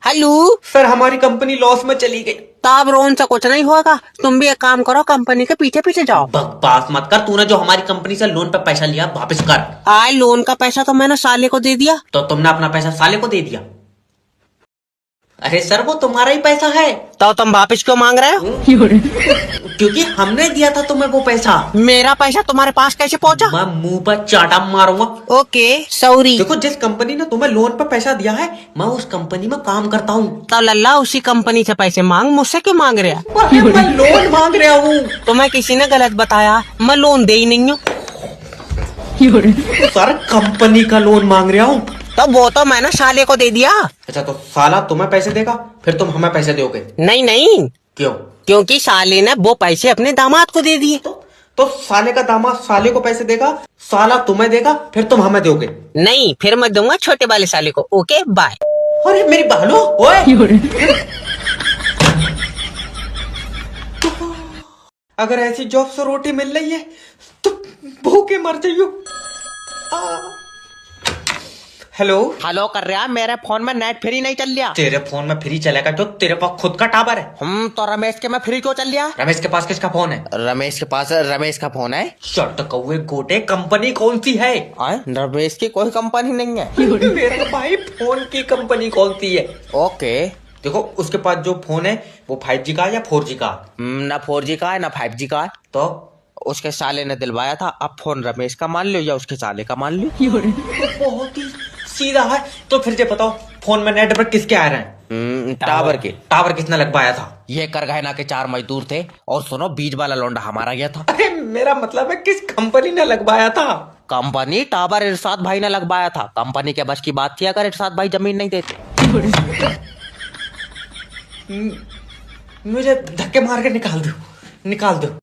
Hello sir हमारी company loss में चली गई। तब रोन से कुछ नहीं होगा, तुम भी एक काम करो, कंपनी के पीछे पीछे जाओ। बकवास मत कर, तूने जो हमारी कंपनी से लोन पे पैसा लिया वापस कर। आए लोन का पैसा तो मैंने साले को दे दिया। तो तुमने अपना पैसा साले को दे दिया? अरे सर वो तुम्हारा ही पैसा है। तो तुम वापस क्यों मांग रहे हो? क्योंकि हमने दिया था तुम्हें वो पैसा। मेरा पैसा तुम्हारे पास कैसे पहुंचा? मैं मुंह पर चाटा मारूंगा। Okay sorry. देखो जिस कंपनी ने तुम्हें लोन पर पैसा दिया है मैं उस कंपनी में काम करता हूँ। तो लल्ला उसी कंपनी से पैसे मांग, मुझसे क्यों मांग रहा? मैं लोन मांग रहा हूँ। तुम्हें किसी ने गलत बताया, मैं लोन दे ही नहीं हूँ। सर कंपनी का लोन मांग रहा हूँ। तो वो तो मैंने साले को दे दिया। अच्छा तो साला तुम्हें पैसे देगा, फिर तुम हमें पैसे दोगे? नहीं नहीं, क्यों? क्योंकि साले ने वो पैसे अपने दामाद को दे दिए। तो साले का दामाद साले को पैसे देगा, साला तुम्हें देगा, फिर तुम हमें दोगे? नहीं, फिर मैं दूंगा छोटे वाले साले को। Okay bye. अरे मेरी बालो, ओए अगर ऐसी जॉब से रोटी मिल रही है तो भूखे मर जाइयो। हेलो हेलो कर रहा, मेरे फोन में नेट फ्री नहीं चल रहा। तेरे फोन में फ्री चलेगा जो तेरे पास खुद का टावर है। तो रमेश के में फ्री क्यों चल रहा? रमेश के पास किसका फोन है? रमेश के पास रमेश का फोन है। शट कौवे गोटे, कंपनी कौन सी है? रमेश की कोई कंपनी नहीं है। मेरे भाई फोन की कंपनी कौन सी है? ओके देखो उसके पास जो फोन है वो 5G का या 4G का? ना 4G का है ना 5G का है। तो उसके साले ने दिलवाया था, अब फोन रमेश का मान लो या उसके साले का मान लो। बहुत ही सीधा है। तो फिर ये बताओ फोन में नेटवर्क किसके आ रहे हैं? टावर के। टावर किसने लगवाया था? ये करगहना के 4 मजदूर थे, और सुनो बीज वाला लौंडा हमारा गया था। अरे मेरा मतलब है किस कंपनी ने लगवाया था? कंपनी टावर इरशाद भाई ने लगवाया था। कंपनी के बस की बात थी अगर इरशाद भाई जमीन नहीं देते। मुझे धक्के मार के निकाल दो, निकाल दो।